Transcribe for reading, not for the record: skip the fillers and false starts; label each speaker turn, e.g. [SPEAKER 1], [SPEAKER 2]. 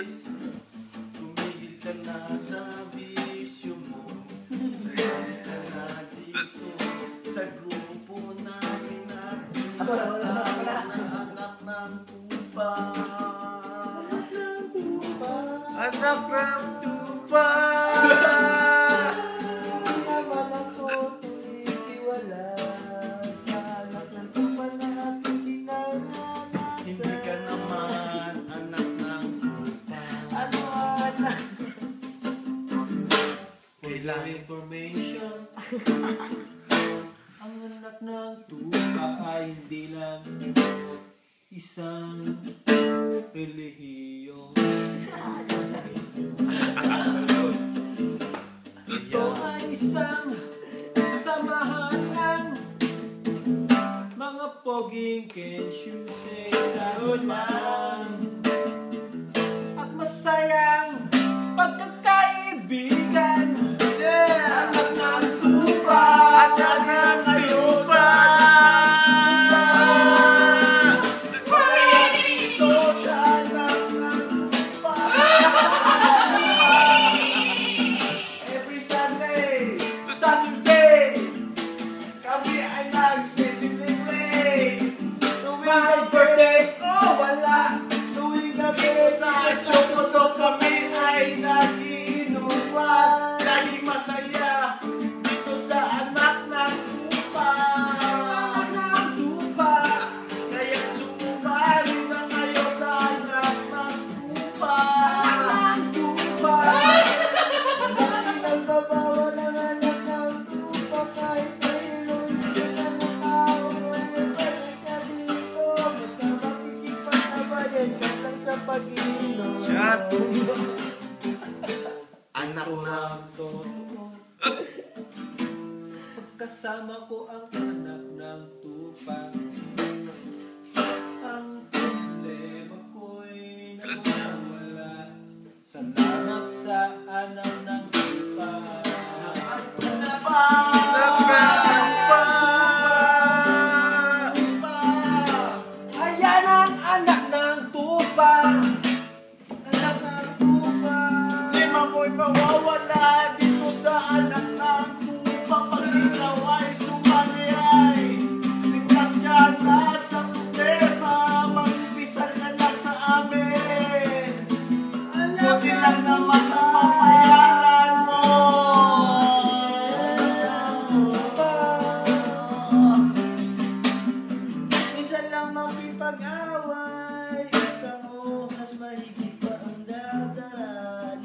[SPEAKER 1] please, tumigil ka na sa bisyo mo. Sumali ka na dito sa grupo namin natin. Anak ng tupa. Anak ng tupa.
[SPEAKER 2] Naman ako tuwitiwala sa anak ng tupa na aking dinaranas.
[SPEAKER 1] Hindi ka naman anak ng tupa.
[SPEAKER 2] Ano anak?
[SPEAKER 1] Kailang information. Ang anak ng tupa ay hindi lang isang relihiyon. Ito ay isang samahan ng mga poging kensyuse sa ulan at masayang pagkakaibigan. Anak ng tupa, asan na kayo ba? Ito sa anak ng tupa. Every Sunday, Saturday, kami ay nagsisilibrate. My birthday, oh wala.
[SPEAKER 2] Tuwing gabi
[SPEAKER 1] Sa Chocoto kami ay nag-iinuman. Dahil masaya dito sa anak ng tupa.
[SPEAKER 2] ng tupa.
[SPEAKER 1] Kaya sumubali na kayo sa anak ng tupa.
[SPEAKER 2] Ng tupa. Dahil nagbabawal ang anak ng tupa kahit mayroon sila ng tao. Ay balik ka dito. Basta makikipagsabayan ka lang sa pag-inom.
[SPEAKER 1] Anak ng totoo. Pagkasama ko ang anak ng tupa, ang problema ko'y nawawala. Salamat sa anak ng tupa. Ayan ang anak ng tupa.
[SPEAKER 2] Anak ng tupa.
[SPEAKER 1] Di mamoy mawawala dito sa anak ng tupa. Pag ikaw ay sumali ay ligtas ka na sa problema. Mag-umpisa ka lang sa amin. Buti lang naman ang mamayaran mo.
[SPEAKER 2] Minsan lang makipag-away. Isang oras mahigit pa ang dadaan.